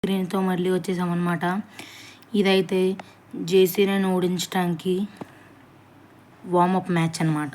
స్క్రీన్తో మళ్ళీ వచ్చేసామన్నమాట. ఇదైతే జేసీని ఓడించడానికి వార్మప్ మ్యాచ్ అనమాట.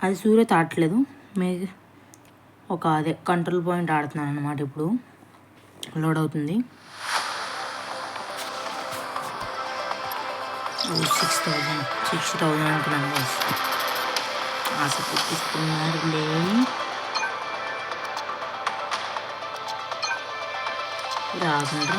అది సూర్యత ఆడట్లేదు, అదే కంట్రోల్ పాయింట్ ఆడుతున్నాను అనమాట. ఇప్పుడు లోడ్ అవుతుంది. 60,000 అనుకున్నాను. ఆశ పుట్టిస్తున్నారులే. రాకుండా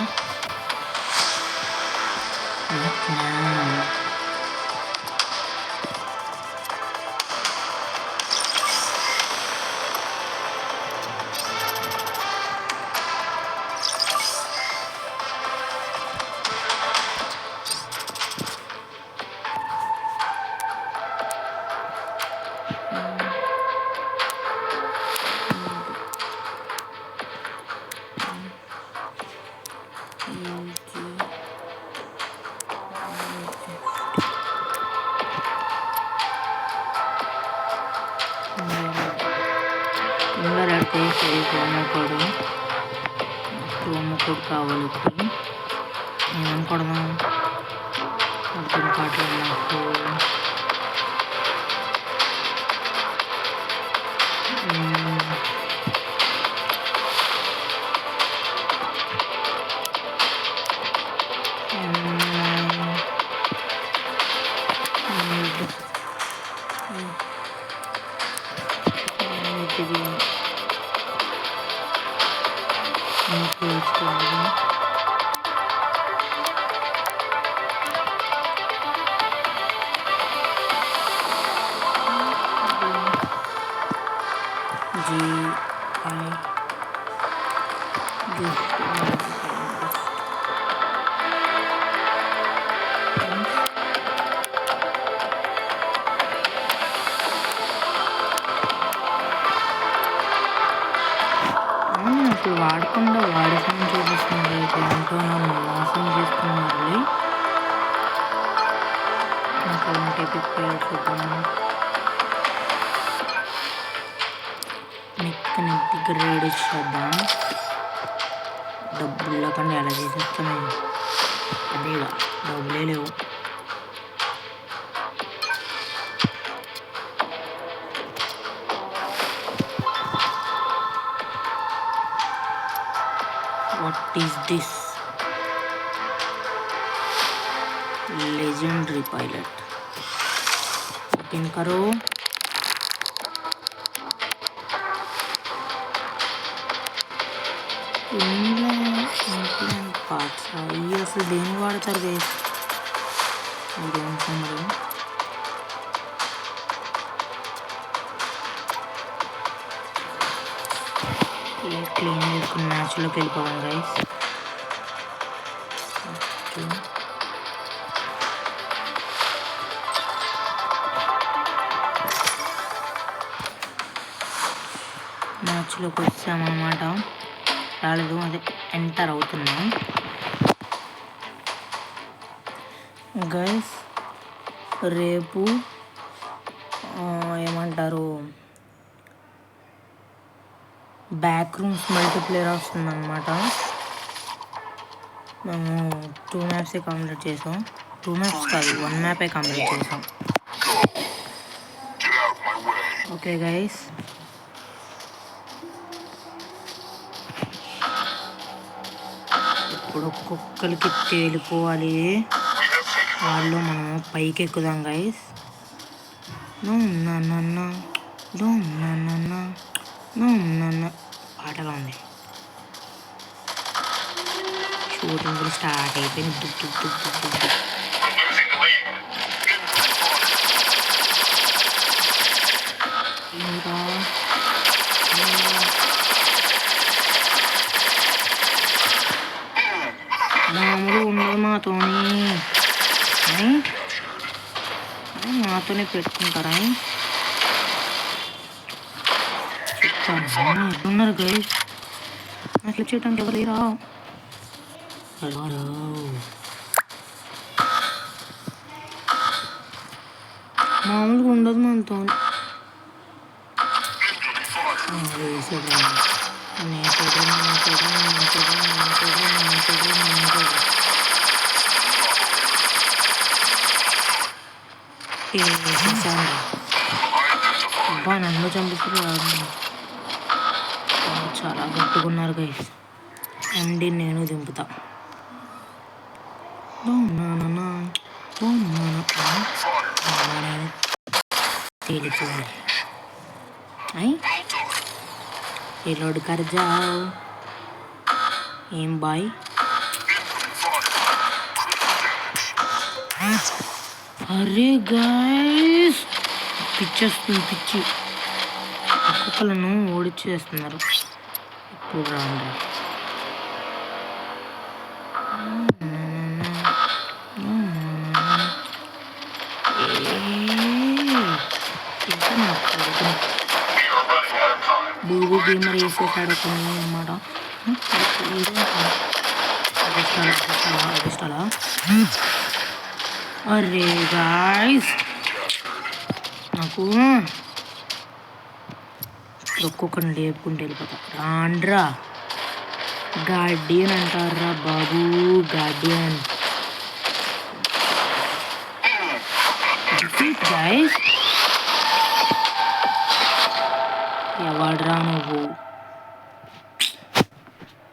ప్రోమో కోడ్ కావాలి. ఇప్పుడు ఏమనుకోవడం అర్థం కావట్లేదు నాకు. వాడకుండా వాడకం చూపిస్తుంది. ఎంతో నన్ను మోసం చేస్తున్నారు. నాకు ఎపిక్ పేరు చూద్దాము. నెక్కి గ్రేడ్ ఇచ్చేద్దాం. డబ్బులు లేకుండా ఎలా చేసేస్తాను. అదేగా డబ్బులే లేవు. What is this? Legendary pilot. Open करो. Implant parts. ये असल देने वाड़तार guys. క్లీన్ చేసుకుని మ్యాచ్లోకి వెళ్ళిపోవాలి గైస్. మ్యాచ్లోకి వచ్చామన్నమాట. రాలేదు, అదే ఎంటర్ అవుతున్నాం గైస్. రేపు ఏమంటారు, బ్యాక్ రూమ్స్ మల్టీప్లేయర్ వస్తుందన్నమాట. మేము 2 మ్యాప్సే కంప్లీట్ చేసాం. 2 మ్యాప్స్ కాదు, 1 మ్యాపే కంప్లీట్ చేసాం. ఓకే గైస్, ఇప్పుడు ఒక్కొక్కరికి తేలిపోవాలి. వాళ్ళు మనం పైకి ఎక్కుదాం గైస్. పాటగా ఉంది. షూటింగ్ కూడా స్టార్ట్ అయిపోయింది. మామూలు ఉండదు మాతోనే పెట్టుకుంటారా చెప్తాను. గైస్ అట్లా చేయడానికి ఎవరు రా. మామూలుగా ఉండదు మనతో. అబ్బా నన్ను చంపుతున్నారు. చాలా గట్టుకున్నారు గైస్. ఎండి నేను దింపుతా. తేలిపోవాలి. రీలోడ్ कर जाओ. ఏం బాయ్. అరే గైస్ పిచ్చేస్తుంది పిచ్చి. ఒక్కొక్కలను ఓడిచేస్తున్నారు. ఇప్పుడు రాండి. బూబు గేమర్ వేసేసాడు కొన్ని అన్నమాట. అరే గాయ్స్ నాకు ఒక్కొక్కరిని లేపుకుంటూ వెళ్ళిపోతా. రాండ్రా గార్డియన్ అంటారా బాబు. Guardian guys. ఎవడ్రా నువ్వు.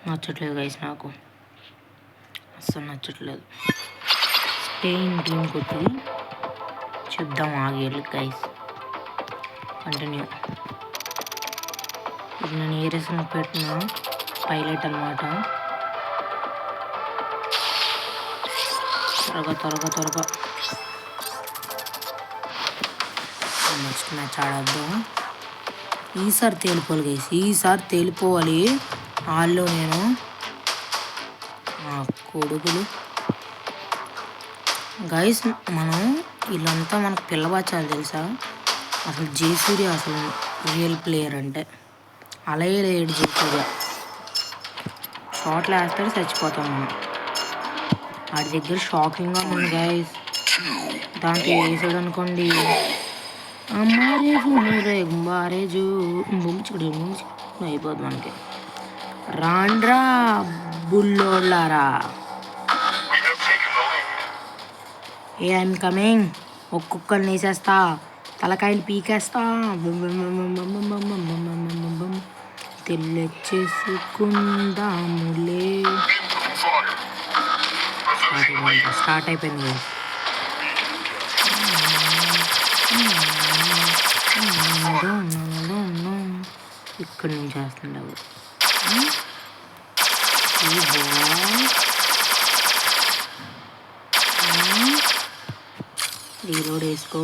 నచ్చట్లేదు గైస్, నాకు అస్సలు నచ్చట్లేదు. స్టేయింగ్ టీమ్ కొట్టి చెప్దాం ఆగేళ్ళు గైస్. కంటిన్యూ. ఇప్పుడు నేను ఏ రేసిన పెట్టిన పైలట్ అనమాట. త్వరగా నెక్స్ట్ మ్యాచ్ ఆడద్దాం. ఈసారి తేలిపోవాలి గైస్, ఈసారి తేలిపోవాలి. వాళ్ళు నేను కొడుకులు గైస్. మనం వీళ్ళంతా మనకు పిల్లబచ్చాలి తెలుసా. అసలు జేసూర్య అసలు రియల్ ప్లేయర్ అంటే అలాగే లేడు. జేసూర్య షాట్లు వేస్తాడు చచ్చిపోతాం మనం. వాడి దగ్గర షాకింగ్గా ఉంది గైస్. దాంట్లో వేసాడు అనుకోండి అమ్మారేజు అయిపోద్ది మనకి. రాండ్రా బుల్లోళ్ళారా. ఏ ఐఎమ్ కమింగ్. ఒక్కొక్కరిని వేసేస్తా, తలకాయలు పీకేస్తా. తెల్లెచ్చేసుకుందాములే. స్టార్ట్ అయిపోయింది. ఇక్కడి నుంచి వేస్తుండవు. రీలోడ్ వేసుకో.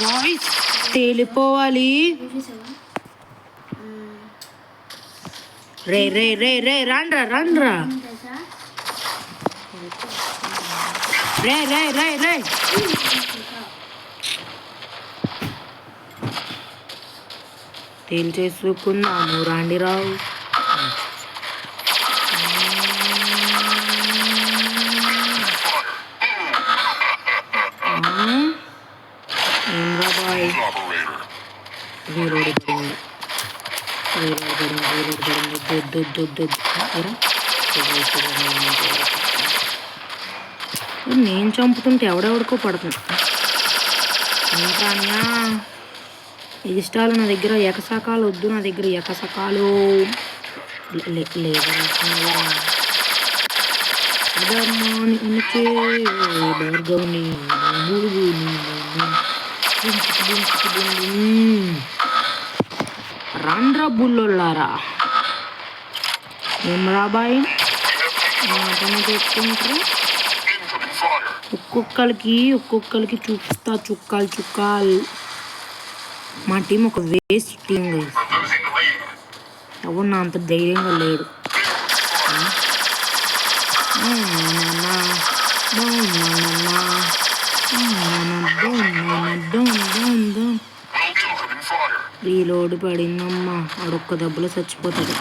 గాయ్స్ తేలిపోవాలి. రే రే రే రే రాండ్రా రాండ్రా. రే రే రే రే తేల్చేసుకున్నాము రాండి రావు. ఏంరా బాయ్. రీలోడ్ పడింది. నేను చంపుతుంటే ఎవడెవడికో పడుతుంది. ఇంకా అన్నా ఇష్టాలు నా దగ్గర ఎకసకాలు వద్దు. నా దగ్గర ఎకసకాలు భార్గవుని రాండ్రా బుల్లోళ్ళారా. ఏం రాబాయ్ మాటనే పెట్టుకుంటారు. ఒక్కొక్కరికి చూపిస్తా చుక్కాలు. మా టీం ఒక వేస్ట్ టీం గైస్. ఎవరు నా అంత ధైర్యంగా లేడు. రీలోడ్ పడిందమ్మా, ఆడొక్క దెబ్బలో చచ్చిపోతాడు.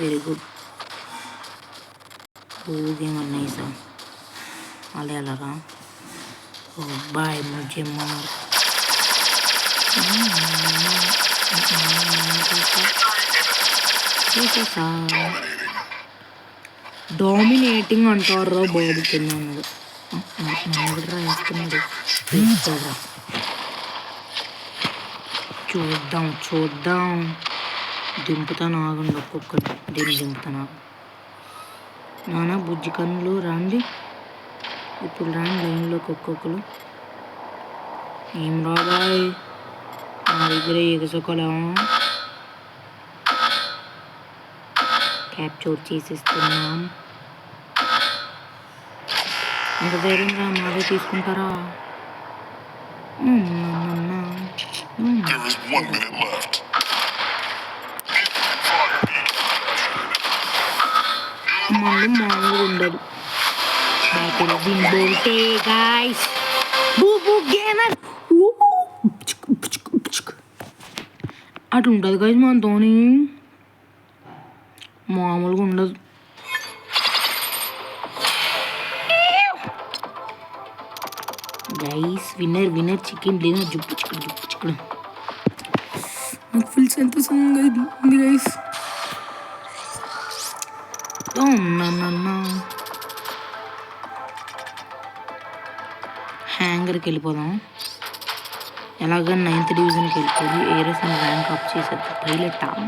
Very good. గేమ్ అన్నాయి సార్. అలా ఎలారా? ఓ బాయ్ ముझे मार. డామినేటింగ్ అంటారు బాబు తిన్నాను. నన్ను వేస్తున్నాడు. చూద్దాం దింపుతాను, ఆగండి ఒక్కొక్కటి. దీన్ని దింపుతాను. నానా బుజ్జి కన్నులు రండి, ఇప్పుడు రాండి లైన్లోకి ఒక్కొక్కరు. ఏం రాబాయ్ నా దగ్గర ఎగసొకలేమో క్యాప్చర్ చేసేస్తున్నాం. అంత ధైర్యంగా మాదే తీసుకుంటారా? మళ్ళీ మామూలుగా ఉండదు. అటు ఉంటుంది గైస్ మనతోని, మామూలుగా ఉండదు. Guys winner chicken dinner. జుప్పు చికెన్ నాకు ఫుల్ సంతోషంగా ఉంది గైస్. హ్యాంగర్కి వెళ్ళిపోదాం. ఎలాగ 9th డివిజన్కి వెళ్ళిపోయి ఏరోస్ని ర్యాంక్ అప్ చేసేద్దాం.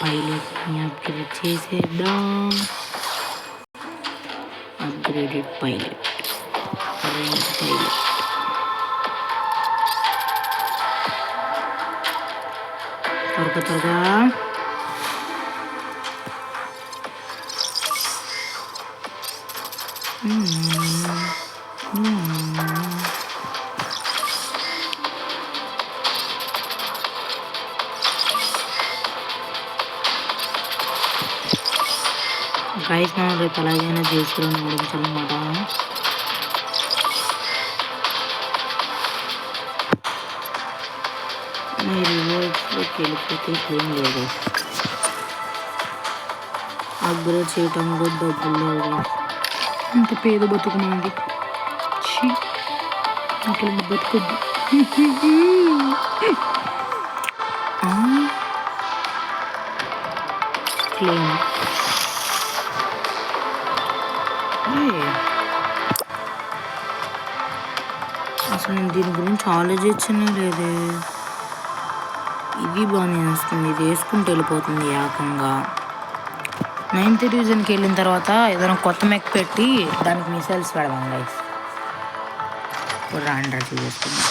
పైలట్ని అప్గ్రేడ్ చేసేద్దాం. Upgraded pilot, rank pilot. త్వరగా గైస్ మనం రేపు ఎలాగైనా చేసుకుని ముగించాలన్నమాట. రివర్స్లోకి వెళ్ళిపోతే ఏం లేదు. అప్గ్రేడ్ చేయటం కూడా డబ్బులు లేదు. అంత పేద బతుకు మనది. అట్లా బతుకొద్దు. క్లీన్ అసలు నేను దీని గురించి ఆలోచించనే లేదే. ఇది బాగానే వస్తుంది, ఇది వేసుకుంటూ వెళ్ళిపోతుంది ఏకంగా. 9th డివిజన్కి వెళ్ళిన తర్వాత ఏదైనా కొత్త మెక్ పెట్టి దానికి మిసైల్స్ పెడదాం గైస్. ఇప్పుడు రాండ్రా చేసుకుందాం.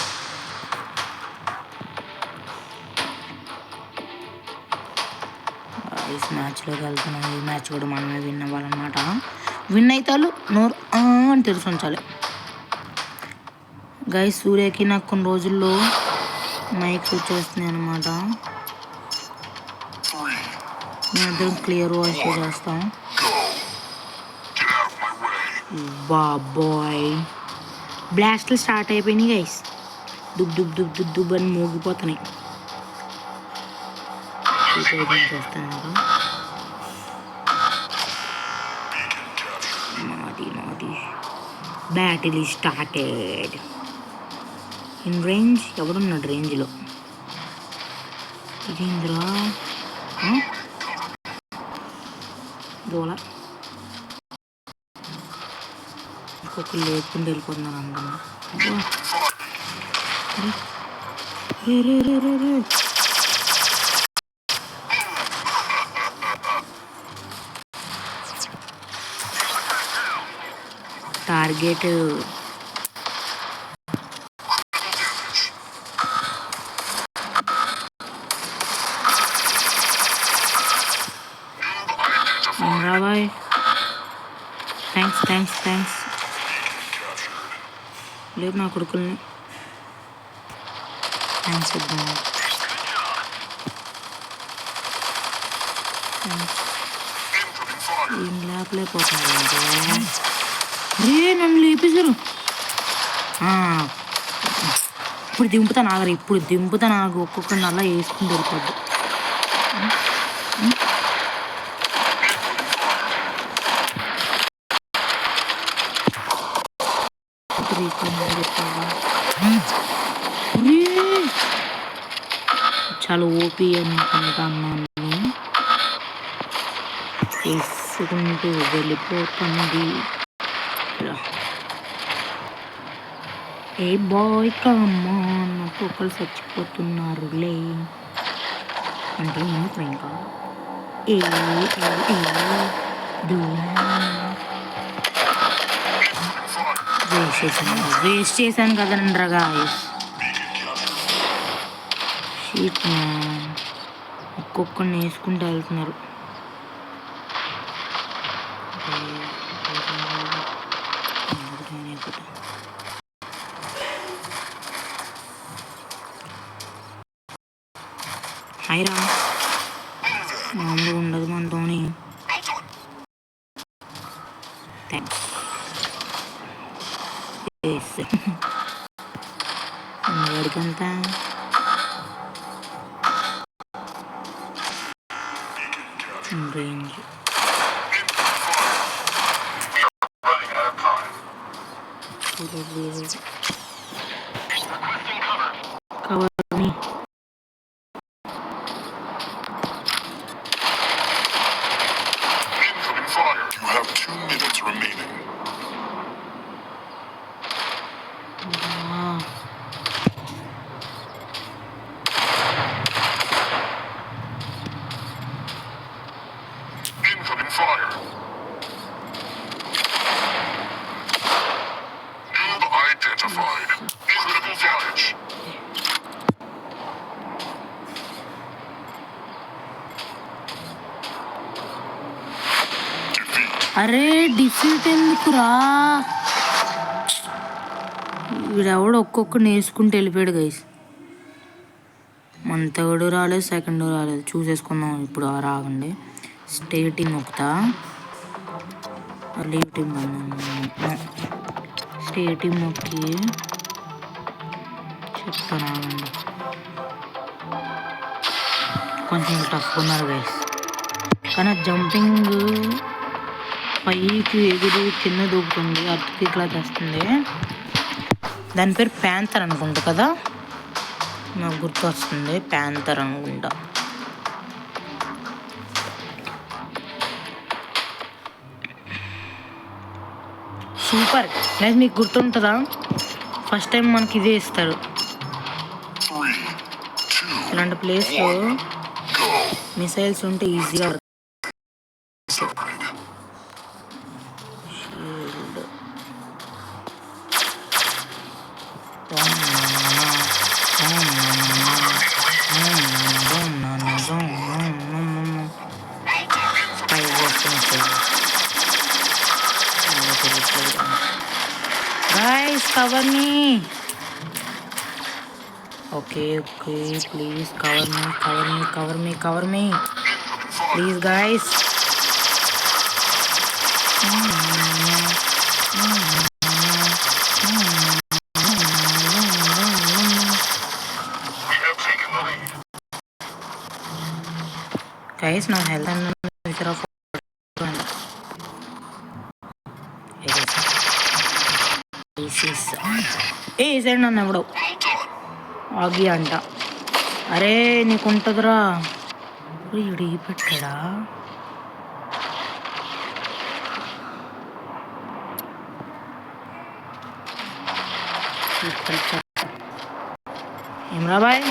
గైస్ మ్యాచ్లోకి వెళ్తున్నాం. ఈ మ్యాచ్ కూడా మనమే విన్ అవ్వాలన్నమాట. విన్ అయితే వాళ్ళు నోరు అని తెలిసి ఉంచాలి గైస్. సూర్యకి నాకు కొన్ని రోజుల్లో మైక్స్ వచ్చేస్తున్నాయి అన్నమాట. మేమిద్దరం క్లియర్ వాయిస్ చేస్తాం. బాబోయ్ బ్లాస్ట్లు స్టార్ట్ అయిపోయినాయి గైస్. దుబ్ అని మోగిపోతున్నాయి. చేస్తాను నాది బ్యాటిల్ స్టార్టెడ్. ఇన్ రేంజ్ ఎవడున్నాడు రేంజ్లో? ఇదేంద్రా గోళ ఇంకొకరు లేకుండా వెళ్ళిపోతున్నారు అందరూ. రే టార్గెట్ ఏమరా బాయ్, థ్యాంక్స్ థ్యాంక్స్ థ్యాంక్స్. లేదు నా కొడుకుల్ని థ్యాంక్స్ ఇద్దాం. ఏం లేపలేకపోతున్నారు రే, నన్ను లేపేశారు. ఇప్పుడు దింపుతాను ఆగరు, ఇప్పుడు దింపుతాను ఆగు. ఒక్కొక్కరిని అలా వేసుకుని వెళ్ళిపోద్దు. చాలా ఓపీ అనుకుంటున్నాను. వేసుకుంటూ వెళ్ళిపోతుంది. ఏ బాయ్ కమ్మా, ఒక్కొక్కరు చచ్చిపోతున్నారులే అంటే ఎందుకు ఇంకా వేస్ట్ చేశాను కదండ్రా గాయ్స్. షీట్ ఒక్కొక్కరిని వేసుకుంటూ వెళ్తున్నారు. హాయ్ రా, మామూలుగా ఉండదు మనతోని. థ్యాంక్స్. వాడికంతా రేంజ్ కవర్ మీ. అరే డిఫీట్ ఎందుకురా, వీడెవడు ఒక్కొక్కరిని వేసుకుంటూ వెళ్ళిపోయాడు గైస్. మన థర్డ్ రాలేదు, సెకండ్ రాలేదు, చూసేసుకుందాం ఇప్పుడు. రాగండి, స్టేట్ టీమ్ నొక్కుతా. లీవ్ టీమ్ స్టేట్ టీమ్ నొక్కి చెప్తాను. కొంచెం టఫ్ ఉన్నారు గైస్, కానీ జంపింగ్ పైకి ఎగురు కింద దూకుతుంది, అటుకి ఇట్లా చేస్తుంది. దాని పేరు ప్యాంతర్ అనుకుంటా కదా, నాకు గుర్తు వస్తుంది, ప్యాంతర్ అనుకుంటా. సూపర్ గైస్, మీకు గుర్తుంటుందా ఫస్ట్ టైం మనకి ఇదే ఇస్తారు. ఇలాంటి ప్లేస్లో మిసైల్స్ ఉంటే ఈజీగా guys, cover me. Okay, please cover me, please guys. Guys, now health and A side నన్ను ఎవడో ఆగి అంట. అరే నీకు ఉంటుందిరా, ఇడి పెట్టాడా? ఏమరా బాయ్,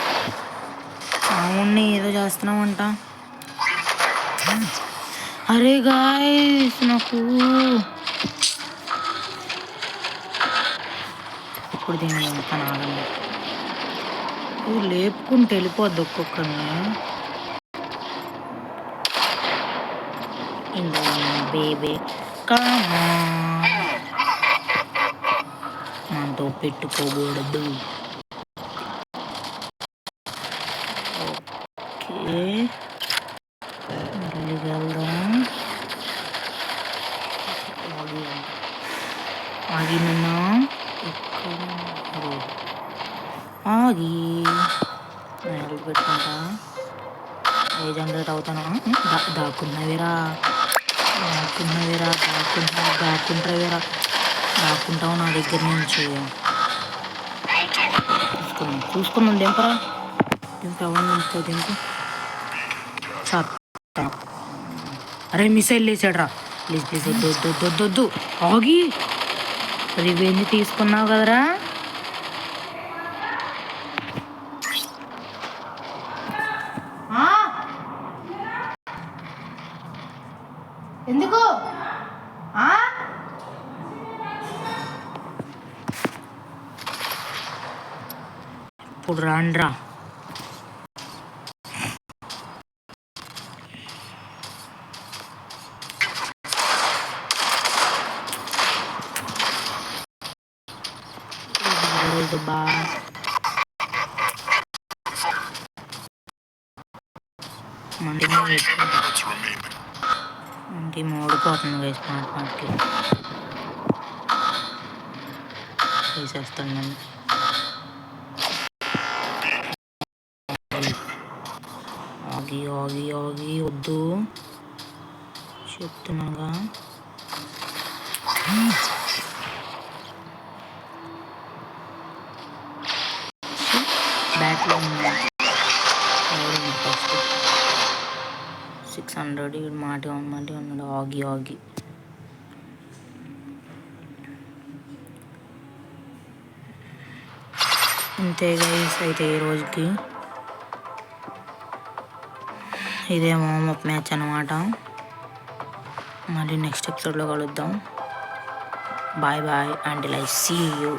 అవును ఏదో చేస్తున్నావంట. అరే గాయ్స్, నాకు ఇప్పుడు దీన్ని ఎంత నాగండి లేపుకుంటూ వెళ్ళిపోద్ది ఒక్కొక్కరిని. ఇందా బేబీ కామా మనతో పెట్టుకోకూడదు. ఓకే మళ్ళీ వెళ్దాం. ఆగి నిన్న ఆగి హెల్త్ పెట్టుకుంటా. ఏ జనరేట్ అవుతానా? దాక్కున్నవేరా దాక్కుంటావు నా దగ్గర నుంచి. చూసుకున్నాం దింపరా, దింపు. అరే మిసైల్ లేచాడ్రా. ప్లీజ్ వద్దు ఆగి. రివెంజ్ తీసుకున్నావు కదరా. ఎందుకు ఇప్పుడు రాండ్రా. అంటే ఓడిపోతుంది గైస్. మాటకి వేసేస్తాను నేను. ఆగి వద్దు చెప్తున్నాగా. బ్యాట్లో ఫస్ట్ 600 మాట ఉన్నాడు. ఆగి అంతే గైస్. అయితే ఈ రోజుకి ఇదే వార్మప్ మ్యాచ్ అన్నమాట. మళ్ళీ నెక్స్ట్ ఎపిసోడ్లో కలుద్దాం. Bye until I see you.